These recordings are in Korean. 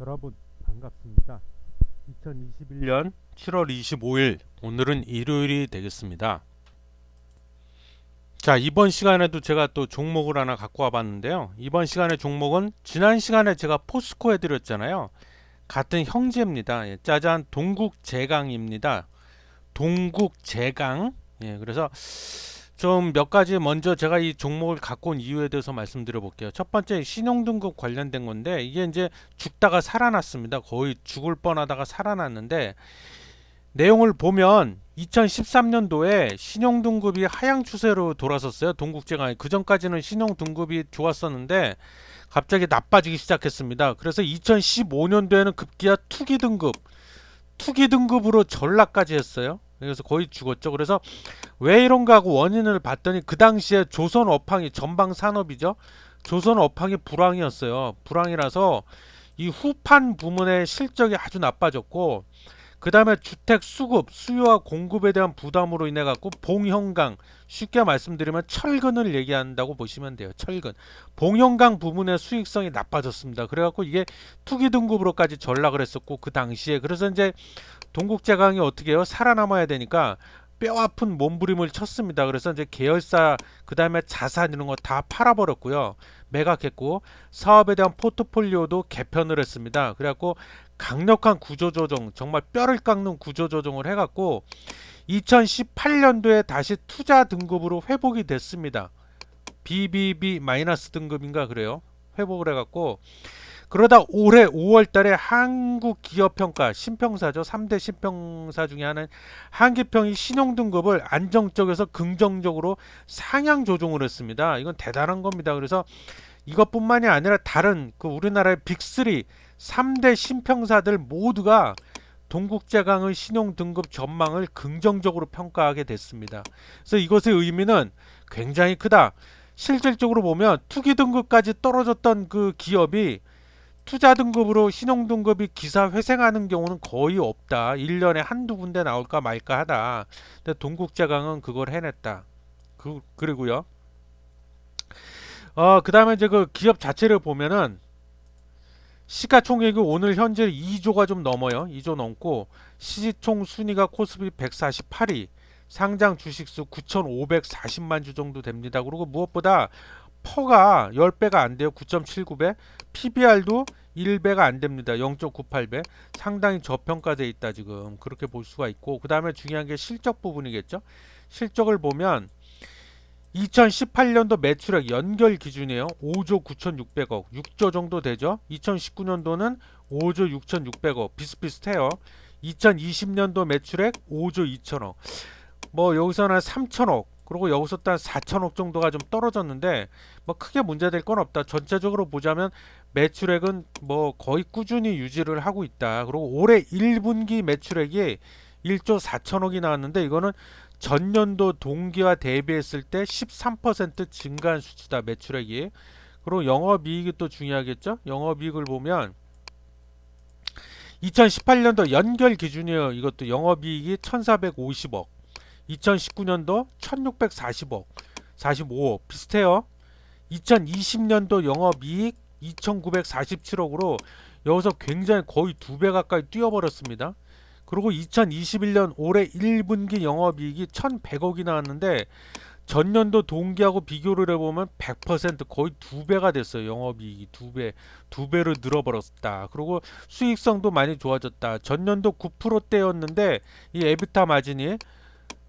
여러분 반갑습니다. 2021년 7월 25일 오늘은 일요일이 되겠습니다. 자, 이번 시간에도 제가 또 종목을 하나 갖고 와봤는데요. 이번 시간의 종목은 지난 시간에 제가 포스코 해드렸잖아요. 같은 형제입니다. 예, 짜잔, 동국제강입니다. 동국제강. 예, 그래서 좀 몇 가지 먼저 제가 이 종목을 갖고 온 이유에 대해서 말씀드려 볼게요. 첫 번째 신용등급 관련된 건데 이게 이제 죽다가 살아났습니다. 거의 죽을 뻔하다가 살아났는데 내용을 보면 2013년도에 신용등급이 하향 추세로 돌아섰어요. 동국제강이 그 전까지는 신용등급이 좋았었는데 갑자기 나빠지기 시작했습니다. 그래서 2015년도에는 급기야 투기 등급으로 전락까지 했어요. 그래서 거의 죽었죠. 그래서 왜 이런가 하고 원인을 봤더니 그 당시에 조선 업황이 전방 산업이죠. 조선 업황이 불황이었어요. 불황이라서 이 후판 부문의 실적이 아주 나빠졌고 그 다음에 주택 수급, 수요와 공급에 대한 부담으로 인해 갖고 봉형강, 쉽게 말씀드리면 철근을 얘기한다고 보시면 돼요. 철근. 봉형강 부문의 수익성이 나빠졌습니다. 그래갖고 이게 투기 등급으로까지 전락을 했었고 그 당시에 그래서 이제 동국제강이 어떻게 해요? 살아남아야 되니까 뼈아픈 몸부림을 쳤습니다. 그래서 이제 계열사 그 다음에 자산 이런 거 다 팔아버렸고요. 매각했고 사업에 대한 포트폴리오도 개편을 했습니다. 그래갖고 강력한 구조조정, 정말 뼈를 깎는 구조조정을 해갖고 2018년도에 다시 투자 등급으로 회복이 됐습니다. BBB 마이너스 등급인가 그래요. 회복을 해갖고 그러다 올해 5월 달에 한국기업평가 신평사죠. 3대 신평사 중에 하나는 한기평이 신용등급을 안정적에서 긍정적으로 상향 조정을 했습니다. 이건 대단한 겁니다. 그래서 이것뿐만이 아니라 다른 그 우리나라의 빅3 3대 신평사들 모두가 동국제강의 신용등급 전망을 긍정적으로 평가하게 됐습니다. 그래서 이것의 의미는 굉장히 크다. 실질적으로 보면 투기 등급까지 떨어졌던 그 기업이 투자 등급으로 신용 등급이 기사 회생하는 경우는 거의 없다. 1년에 한두 군데 나올까 말까 하다. 근데 동국제강은 그걸 해냈다. 그리고요. 그다음에 이제 그 기업 자체를 보면은 시가총액이 오늘 현재 2조가 좀 넘어요. 2조 넘고 시총 순위가 코스피 148위, 상장 주식수 9,540만 주 정도 됩니다. 그리고 무엇보다 퍼가 10배가 안 돼요. 9.79배. PBR도 1배가 안 됩니다. 0.98배. 상당히 저평가되어 있다 지금. 그렇게 볼 수가 있고 그다음에 중요한 게 실적 부분이겠죠. 실적을 보면 2018년도 매출액 연결 기준이에요. 5조 9,600억, 6조 정도 되죠. 2019년도는 5조 6,600억, 비슷비슷해요. 2020년도 매출액 5조 2천억. 뭐 여기서는 3천억, 그리고 여기서 또 한 4천억 정도가 좀 떨어졌는데 뭐 크게 문제될 건 없다. 전체적으로 보자면 매출액은 뭐 거의 꾸준히 유지를 하고 있다. 그리고 올해 1분기 매출액이 1조 4천억이 나왔는데 이거는 전년도 동기와 대비했을 때 13% 증가한 수치다. 매출액이. 그리고 영업이익이 또 중요하겠죠. 영업이익을 보면 2018년도 연결 기준이에요. 이것도 영업이익이 1450억, 2019년도 1640억, 45억 비슷해요. 2020년도 영업이익 2947억으로 여기서 굉장히 거의 2배 가까이 뛰어버렸습니다. 그리고 2021년 올해 1분기 영업이익이 1100억이 나왔는데 전년도 동기하고 비교를 해보면 100% 거의 2배가 됐어요. 영업이익이 2배, 2배로 늘어버렸다. 그리고 수익성도 많이 좋아졌다. 전년도 9%대였는데 이 에비타 마진이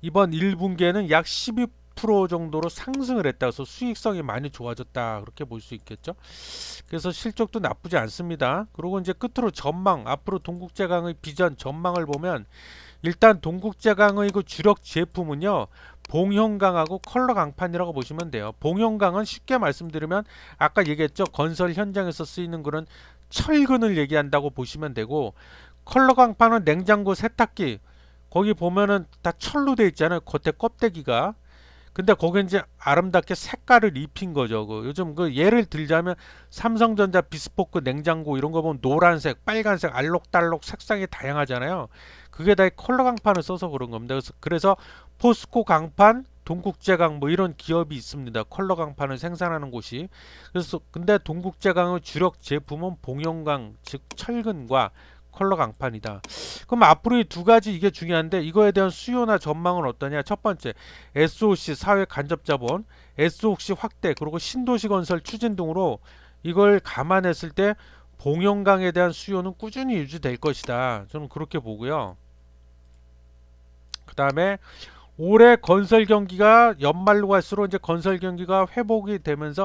이번 1분기에는 약 12% 정도로 상승을 했다. 그래서 수익성이 많이 좋아졌다. 그렇게 볼 수 있겠죠. 그래서 실적도 나쁘지 않습니다. 그리고 이제 끝으로 전망, 앞으로 동국제강의 비전 전망을 보면 일단 동국제강의 그 주력 제품은요. 봉형강하고 컬러 강판이라고 보시면 돼요. 봉형강은 쉽게 말씀드리면 아까 얘기했죠. 건설 현장에서 쓰이는 그런 철근을 얘기한다고 보시면 되고 컬러 강판은 냉장고 세탁기 거기 보면은 다 철로 돼 있잖아요. 겉에 껍데기가. 근데 거기 이제 아름답게 색깔을 입힌 거죠. 그 요즘 그 예를 들자면 삼성전자 비스포크 냉장고 이런 거 보면 노란색, 빨간색, 알록달록 색상이 다양하잖아요. 그게 다 컬러 강판을 써서 그런 겁니다. 그래서 포스코 강판, 동국제강 뭐 이런 기업이 있습니다. 컬러 강판을 생산하는 곳이. 그래서 근데 동국제강의 주력 제품은 봉영강 즉 철근과 컬러 강판이다. 그럼 앞으로 이 두 가지 이게 중요한데 이거에 대한 수요나 전망은 어떠냐? 첫 번째, SOC 사회 간접 자본, SOC 확대 그리고 신도시 건설 추진 등으로 이걸 감안했을 때 봉영강에 대한 수요는 꾸준히 유지될 것이다. 저는 그렇게 보고요. 그 다음에 올해 건설 경기가 연말로 갈수록 이제 건설 경기가 회복이 되면서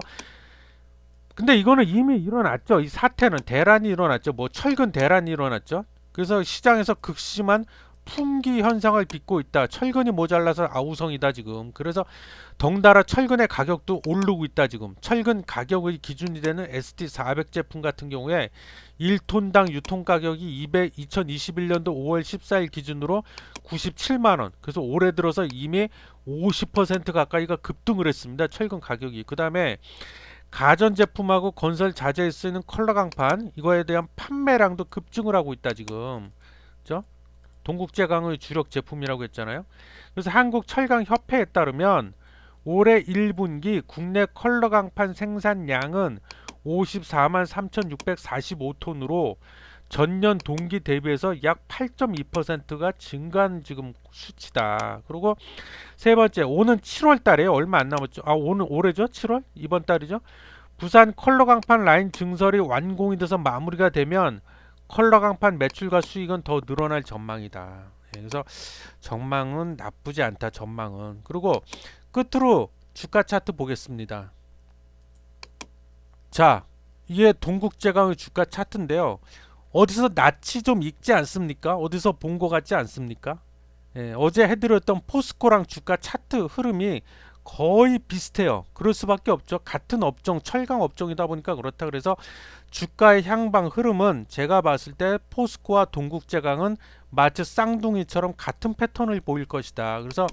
근데 이거는 이미 일어났죠. 이 사태는 대란이 일어났죠. 뭐 철근 대란이 일어났죠. 그래서 시장에서 극심한 품귀 현상을 빚고 있다. 철근이 모자라서 아우성이다 지금. 그래서 덩달아 철근의 가격도 오르고 있다 지금. 철근 가격의 기준이 되는 ST400 제품 같은 경우에 1톤당 유통 가격이 2021년도 5월 14일 기준으로 97만 원. 그래서 올해 들어서 이미 50% 가까이가 급등을 했습니다. 철근 가격이. 그다음에 가전제품하고 건설 자재에 쓰이는 컬러 강판 이거에 대한 판매량도 급증을 하고 있다 지금. 그죠? 동국제강의 주력 제품이라고 했잖아요. 그래서 한국철강협회에 따르면 올해 1분기 국내 컬러 강판 생산량은 54만 3,645톤으로 전년 동기 대비해서 약 8.2%가 증가한 지금 수치다. 그리고 세 번째, 오는 7월 달에 얼마 안 남았죠. 오늘 올해죠? 7월? 이번 달이죠? 부산 컬러 강판 라인 증설이 완공이 돼서 마무리가 되면 컬러 강판 매출과 수익은 더 늘어날 전망이다. 그래서 전망은 나쁘지 않다. 전망은. 그리고 끝으로 주가 차트 보겠습니다. 자, 이게 동국제강의 주가 차트인데요. 어디서 낯이 좀 익지 않습니까? 어디서 본 것 같지 않습니까? 어제 해드렸던 포스코랑 주가 차트 흐름이 거의 비슷해요. 그럴 수밖에 없죠. 같은 업종, 철강 업종이다 보니까 그렇다. 그래서 주가의 향방 흐름은 제가 봤을 때 포스코와 동국제강은 마치 쌍둥이처럼 같은 패턴을 보일 것이다. 그래서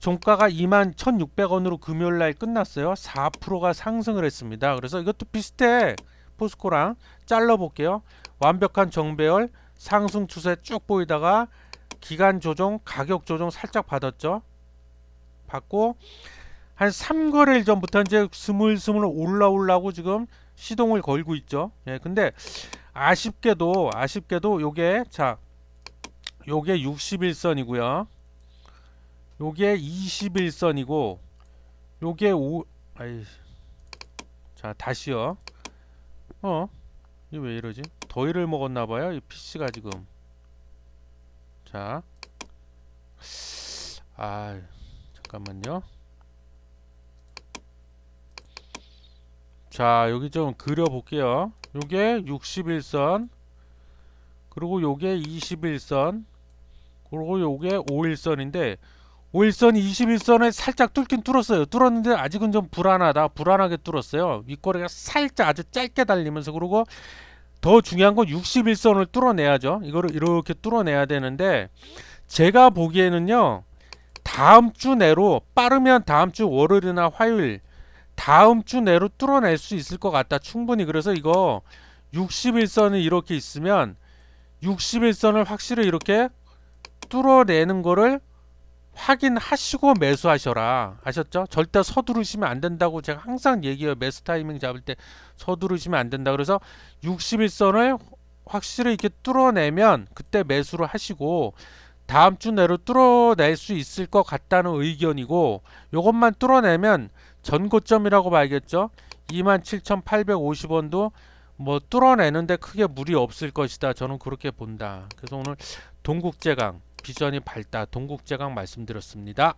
종가가 21,600원으로 금요일날 끝났어요. 4%가 상승을 했습니다. 그래서 이것도 비슷해. 포스코랑 잘라볼게요. 완벽한 정배열 상승 추세 쭉 보이다가 기간 조정, 가격 조정 살짝 받았죠. 받고 한 3거래일 전부터 이제 스물스물 올라오려고 지금 시동을 걸고 있죠. 근데 아쉽게도 요게 요게 61선이고요. 요게 21선이고 요게 자 다시요. 이게 왜 이러지? 더위를 먹었나봐요 이 PC가 지금. 자 잠깐만요. 자 여기 좀 그려볼게요. 요게 61선 그리고 요게 21선 그리고 요게 51선인데 5일선이 21선에 살짝 뚫긴 뚫었어요. 뚫었는데 아직은 좀 불안하게 뚫었어요. 윗꼬리가 살짝 아주 짧게 달리면서. 그리고 더 중요한 건 61선을 뚫어내야죠. 이거를 이렇게 뚫어내야 되는데 제가 보기에는요. 다음 주 내로 빠르면 다음 주 월요일이나 화요일 다음 주 내로 뚫어낼 수 있을 것 같다. 충분히. 그래서 이거 61선이 이렇게 있으면 61선을 확실히 이렇게 뚫어내는 거를 확인하시고 매수하셔라. 아셨죠? 절대 서두르시면 안 된다고 제가 항상 얘기해요. 매수 타이밍 잡을 때 서두르시면 안 된다. 그래서 61선을 확실히 이렇게 뚫어내면 그때 매수를 하시고 다음 주 내로 뚫어낼 수 있을 것 같다는 의견이고 요것만 뚫어내면 전고점이라고 봐야겠죠. 27,850원도 뭐 뚫어내는데 크게 무리 없을 것이다. 저는 그렇게 본다. 그래서 오늘 동국제강 비전이 밝다. 동국제강 말씀드렸습니다.